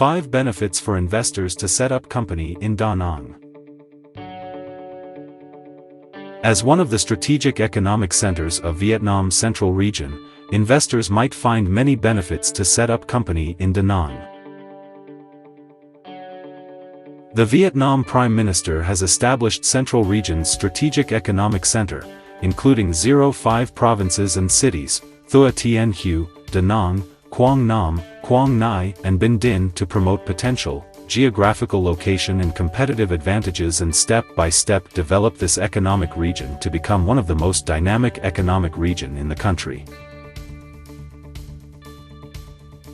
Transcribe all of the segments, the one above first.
5 benefits for investors to set up company in Danang. As one of the strategic economic centers of Vietnam's central region, investors might find many benefits to set up company in Danang. The Vietnam Prime Minister has established Central Region's Strategic Economic Center, including 05 provinces and cities, Thua Tien Hue, Da Nang, Quang Nam, Quang Nai, and Binh Dinh to promote potential, geographical location and competitive advantages and step-by-step develop this economic region to become one of the most dynamic economic region in the country.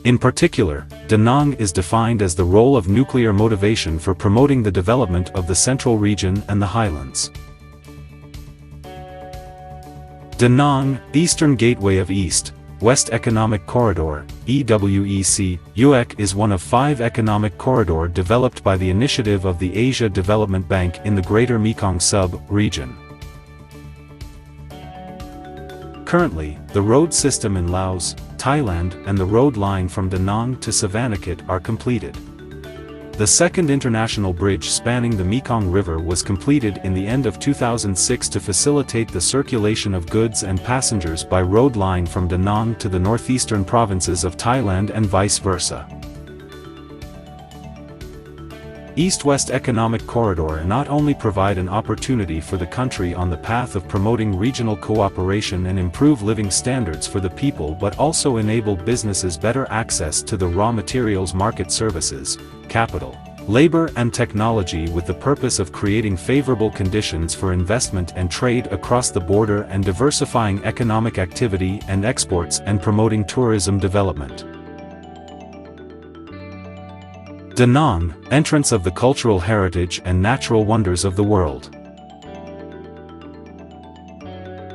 In particular, Danang is defined as the role of nuclear motivation for promoting the development of the Central Region and the Highlands. Danang, Eastern Gateway of East, West Economic Corridor, EWEC, UEC is one of 5 economic corridor developed by the initiative of the Asia Development Bank in the Greater Mekong Sub-region. Currently, the road system in Laos, Thailand and the road line from Danang to Savannakhet are completed. The second international bridge spanning the Mekong River was completed in the end of 2006 to facilitate the circulation of goods and passengers by road line from Danang to the northeastern provinces of Thailand and vice versa. East-West Economic Corridor not only provide an opportunity for the country on the path of promoting regional cooperation and improve living standards for the people but also enable businesses better access to the raw materials market services, capital, labor and technology with the purpose of creating favorable conditions for investment and trade across the border and diversifying economic activity and exports and promoting tourism development. Danang, entrance of the cultural heritage and natural wonders of the world.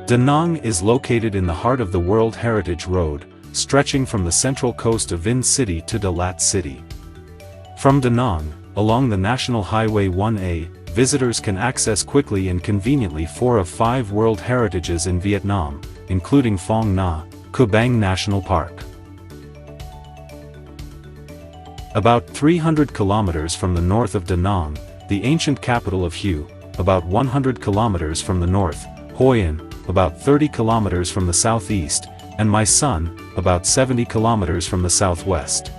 Danang is located in the heart of the World Heritage Road, stretching from the central coast of Vinh City to Dalat City. From Danang, along the National Highway 1A, visitors can access quickly and conveniently 4 of 5 World Heritages in Vietnam, including Phong Nha, Co Bang National Park. About 300 kilometers from the north of Danang, the ancient capital of Hue, about 100 kilometers from the north, Hoi An, about 30 kilometers from the southeast, and My Son, about 70 kilometers from the southwest.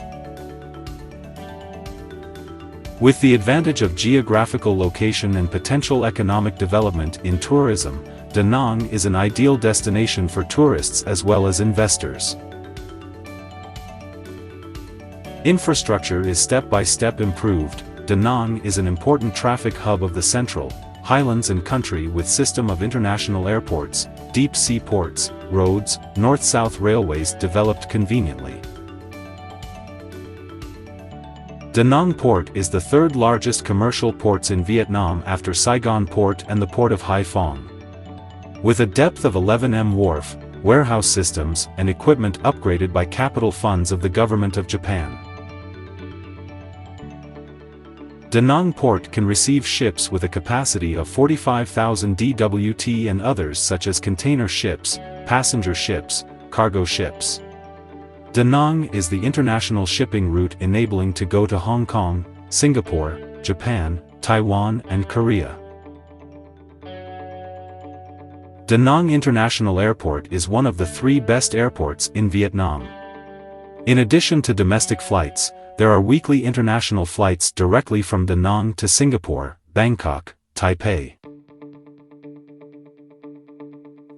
With the advantage of geographical location and potential economic development in tourism, Danang is an ideal destination for tourists as well as investors. Infrastructure is step-by-step improved. Danang is an important traffic hub of the Central, Highlands and country with system of international airports, deep sea ports, roads, north-south railways developed conveniently. Danang Port is the 3rd largest commercial ports in Vietnam after Saigon Port and the port of Hai Phong. With a depth of 11 m wharf, warehouse systems and equipment upgraded by capital funds of the government of Japan. Danang Port can receive ships with a capacity of 45,000 dwt and others such as container ships, passenger ships, cargo ships. Danang is the international shipping route enabling to go to Hong Kong, Singapore, Japan, Taiwan and Korea. Danang International Airport is one of the 3 best airports in Vietnam. In addition to domestic flights, there are weekly international flights directly from Danang to Singapore, Bangkok, Taipei.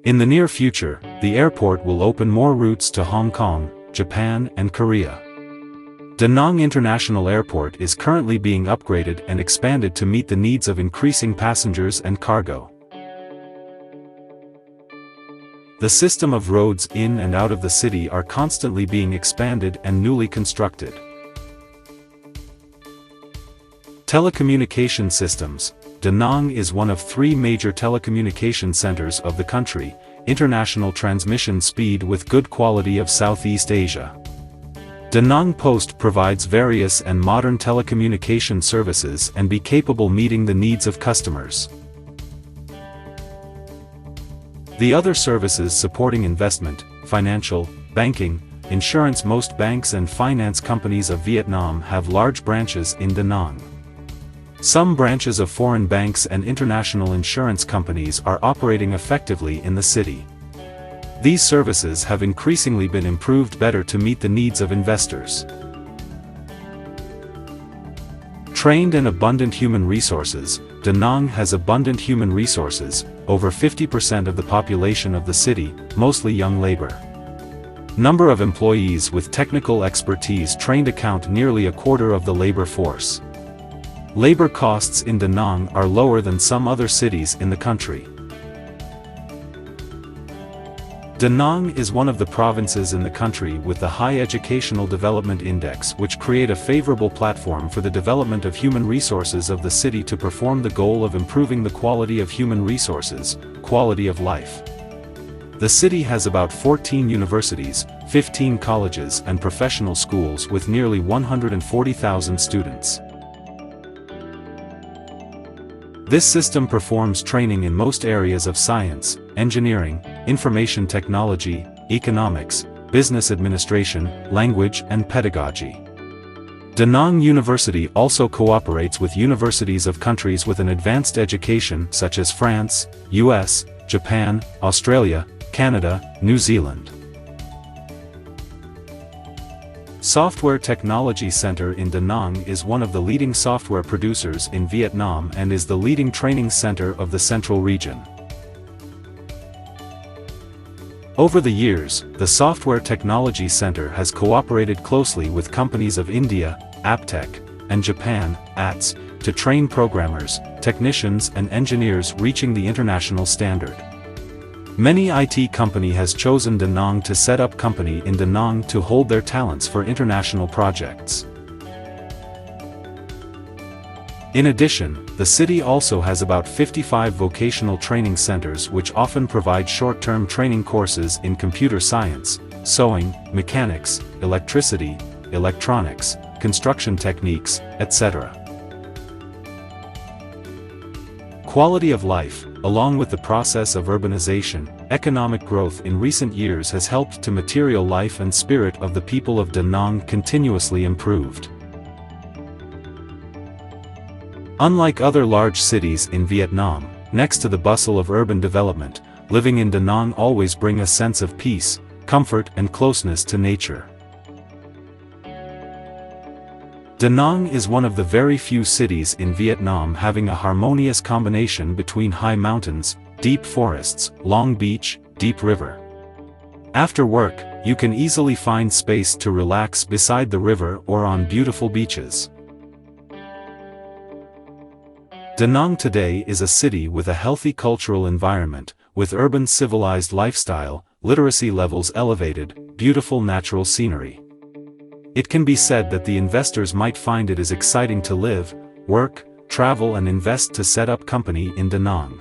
In the near future, the airport will open more routes to Hong Kong, Japan and Korea. Danang International Airport is currently being upgraded and expanded to meet the needs of increasing passengers and cargo. The system of roads in and out of the city are constantly being expanded and newly constructed. Telecommunication systems. Danang is one of 3 major telecommunication centers of the country, international transmission speed with good quality of Southeast Asia. Danang Post provides various and modern telecommunication services and be capable meeting the needs of customers. The other services supporting investment, financial, banking, insurance. Most banks and finance companies of Vietnam have large branches in Danang. Some branches of foreign banks and international insurance companies are operating effectively in the city. These services have increasingly been improved better to meet the needs of investors. Trained and abundant human resources. Danang has abundant human resources, over 50% of the population of the city, mostly young labor. Number of employees with technical expertise trained account nearly a quarter of the labor force. Labor costs in Danang are lower than some other cities in the country. Danang is one of the provinces in the country with the high Educational Development Index, which create a favorable platform for the development of human resources of the city to perform the goal of improving the quality of human resources, quality of life. The city has about 14 universities, 15 colleges and professional schools with nearly 140,000 students. This system performs training in most areas of science, engineering, information technology, economics, business administration, language and pedagogy. Danang University also cooperates with universities of countries with an advanced education such as France, US, Japan, Australia, Canada, New Zealand. Software Technology Center in Danang is one of the leading software producers in Vietnam and is the leading training center of the central region. Over the years, the Software Technology Center has cooperated closely with companies of India, Aptech, and Japan, ATS, to train programmers, technicians and engineers reaching the international standard. Many IT company has chosen Danang to set up company in Danang to hold their talents for international projects. In addition, the city also has about 55 vocational training centers which often provide short-term training courses in computer science, sewing, mechanics, electricity, electronics, construction techniques, etc. Quality of life, along with the process of urbanization, economic growth in recent years has helped to material life and spirit of the people of Danang continuously improved. Unlike other large cities in Vietnam, next to the bustle of urban development, living in Danang always brings a sense of peace, comfort and closeness to nature. Danang is one of the very few cities in Vietnam having a harmonious combination between high mountains, deep forests, long beach, deep river. After work, you can easily find space to relax beside the river or on beautiful beaches. Danang today is a city with a healthy cultural environment, with urban civilized lifestyle, literacy levels elevated, beautiful natural scenery. It can be said that the investors might find it as exciting to live, work, travel and invest to set up company in Danang.